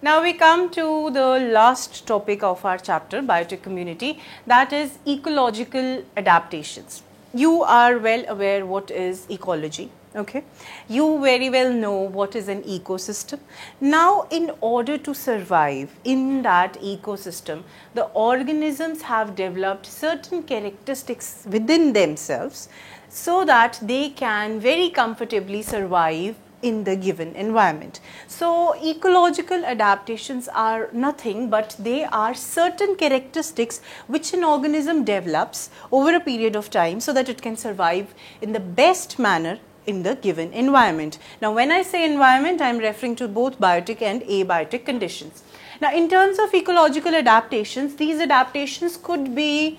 Now we come to the last topic of our chapter, biotech community, that is ecological adaptations. You are well aware what is ecology, okay? You very well know what is an ecosystem. Now, in order to survive in that ecosystem, the organisms have developed certain characteristics within themselves so that they can very comfortably survive in the given environment. So, ecological adaptations are nothing but they are certain characteristics which an organism develops over a period of time so that it can survive in the best manner in the given environment. Now, when I say environment, I am referring to both biotic and abiotic conditions. Now, in terms of ecological adaptations, these adaptations could be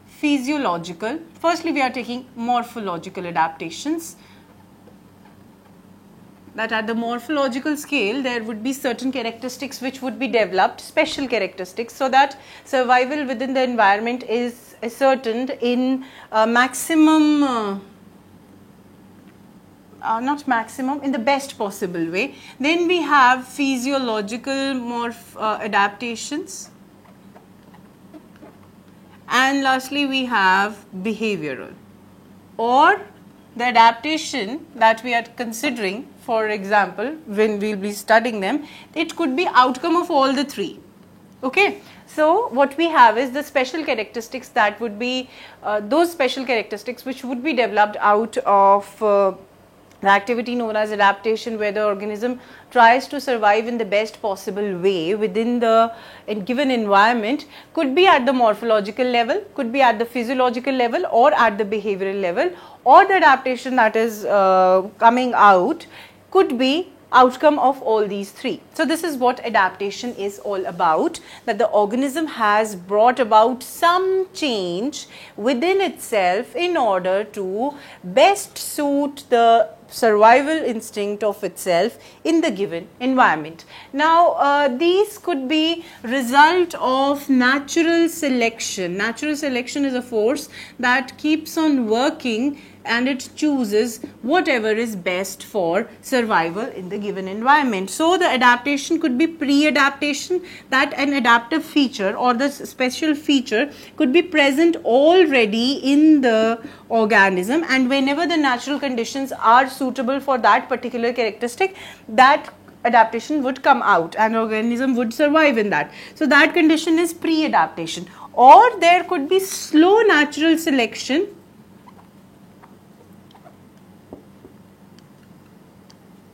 physiological. Firstly, we are taking morphological adaptations. That at the morphological scale, there would be certain characteristics which would be developed, special characteristics, so that survival within the environment is ascertained in maximum, not maximum, in the best possible way. Then we have physiological adaptations. And lastly, we have behavioral, or the adaptation that we are considering, for example, when we will be studying them, it could be outcome of all the three. Okay. So, what we have is the special characteristics that would be those special characteristics which would be developed out of the activity known as adaptation, where the organism tries to survive in the best possible way within the given environment, could be at the morphological level, could be at the physiological level, or at the behavioral level, or the adaptation that is coming out could be outcome of all these three. So, this is what adaptation is all about, that the organism has brought about some change within itself in order to best suit the survival instinct of itself in the given environment. Now, these could be result of natural selection. Natural selection is a force that keeps on working and it chooses whatever is best for survival in the given environment. So, the adaptation could be pre-adaptation, that an adaptive feature or the special feature could be present already in the organism, and whenever the natural conditions are suitable for that particular characteristic, that adaptation would come out and organism would survive in that. So, that condition is pre-adaptation. Or there could be slow natural selection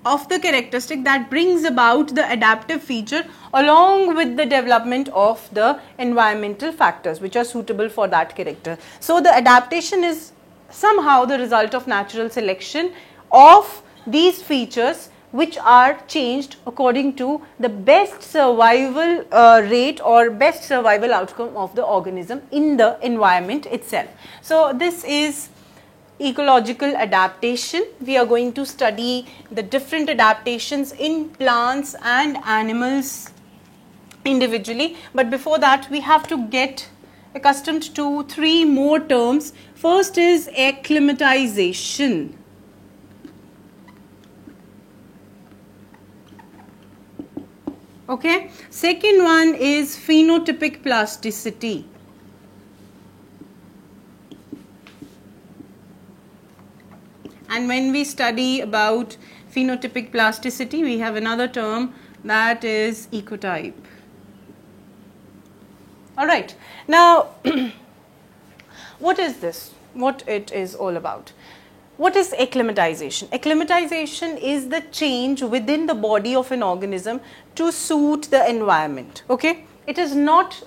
of the characteristic that brings about the adaptive feature along with the development of the environmental factors which are suitable for that character. So, the adaptation is somehow the result of natural selection of these features which are changed according to the best survival rate or best survival outcome of the organism in the environment itself. So, this is ecological adaptation. We are going to study the different adaptations in plants and animals individually, but before that we have to get accustomed to three more terms. First is acclimatization. Okay. Second one is phenotypic plasticity. And when we study about phenotypic plasticity, we have another term, that is ecotype. Alright, now what is this? What it is all about? What is acclimatization? Acclimatization is the change within the body of an organism to suit the environment. Okay? It is not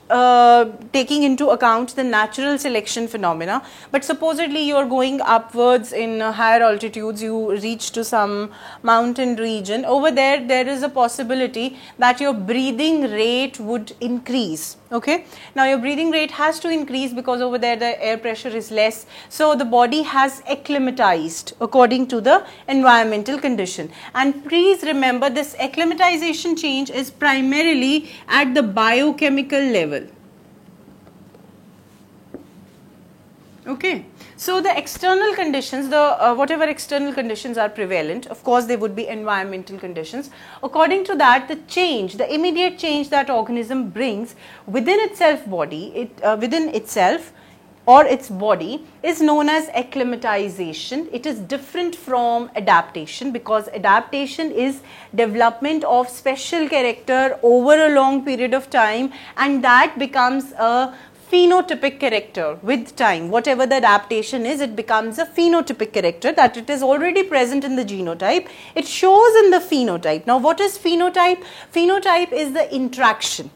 taking into account the natural selection phenomena, but supposedly you are going upwards in higher altitudes, you reach to some mountain region. Over there, there is a possibility that your breathing rate would increase. Okay. Now, your breathing rate has to increase because over there the air pressure is less. So, the body has acclimatized according to the environmental condition. And please remember, this acclimatization change is primarily at the biochemical level. Okay, so the external conditions, the whatever external conditions are prevalent, of course they would be environmental conditions. According to that, the change, the immediate change that organism brings within itself within itself or its body is known as acclimatization. It is different from adaptation, because adaptation is development of special character over a long period of time, and that becomes a phenotypic character with time. Whatever the adaptation is, it becomes a phenotypic character, that it is already present in the genotype. It shows in the phenotype. Now, what is phenotype? Phenotype is the interaction,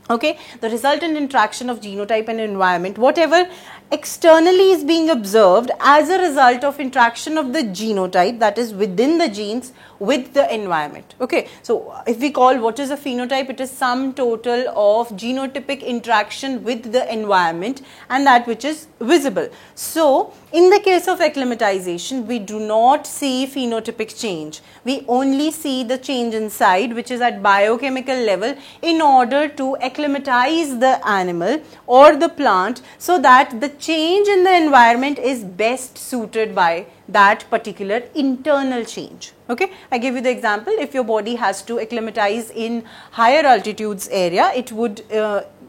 okay, the resultant interaction of genotype and environment, whatever externally is being observed as a result of interaction of the genotype, that is within the genes, with the environment. Okay, so if we call what is a phenotype, it is sum total of genotypic interaction with the environment and that which is visible. So in the case of acclimatization, we do not see phenotypic change, we only see the change inside, which is at biochemical level, in order to acclimatize the animal or the plant so that the change in the environment is best suited by that particular internal change. Okay, I give you the example. If your body has to acclimatize in higher altitudes area, it would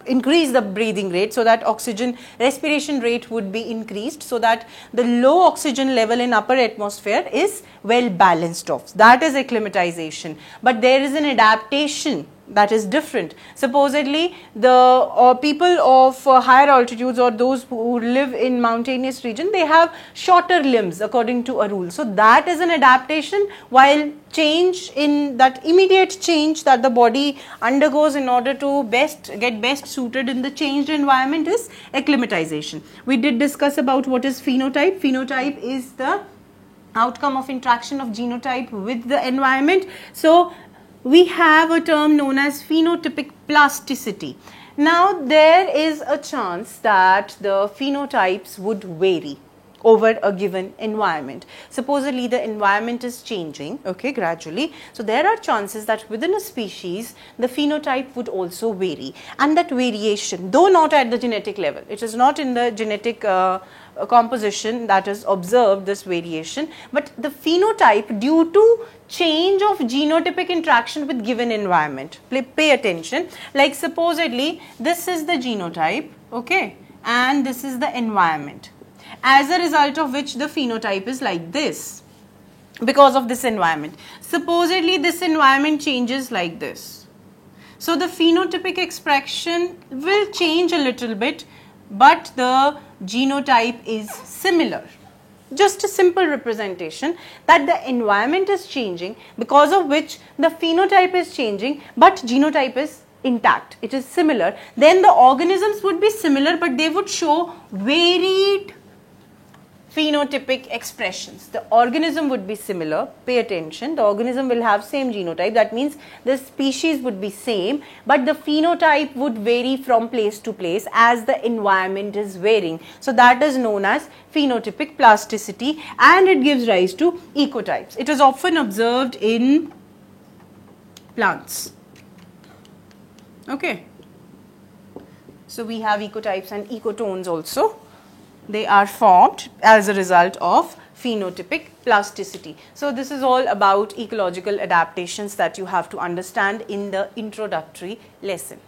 increase the breathing rate, so that oxygen respiration rate would be increased, so that the low oxygen level in upper atmosphere is well balanced off. That is acclimatization. But there is an adaptation that is different. Supposedly the people of higher altitudes or those who live in mountainous region, they have shorter limbs according to a rule. So that is an adaptation, while change in that immediate change that the body undergoes in order to get best suited in the changed environment is acclimatization. We did discuss about what is phenotype. Phenotype is the outcome of interaction of genotype with the environment. So we have a term known as phenotypic plasticity. Now there is a chance that the phenotypes would vary over a given environment. Supposedly the environment is changing, okay, gradually. So there are chances that within a species the phenotype would also vary, and that variation, though not at the genetic level, it is not in the genetic composition that is observed, this variation, but the phenotype due to change of genotypic interaction with given environment. Pay attention, like supposedly this is the genotype, okay, and this is the environment, as a result of which the phenotype is like this because of this environment. Supposedly this environment changes like this, so the phenotypic expression will change a little bit, but the genotype is similar. Just a simple representation that the environment is changing, because of which the phenotype is changing, but genotype is intact, it is similar. Then the organisms would be similar, but they would show varied phenotypic expressions. The organism would be similar, pay attention, the organism will have same genotype, that means the species would be same, but the phenotype would vary from place to place as the environment is varying. So that is known as phenotypic plasticity, and it gives rise to ecotypes. It is often observed in plants. Okay, so we have ecotypes and ecotones also. They are formed as a result of phenotypic plasticity. So this is all about ecological adaptations that you have to understand in the introductory lesson.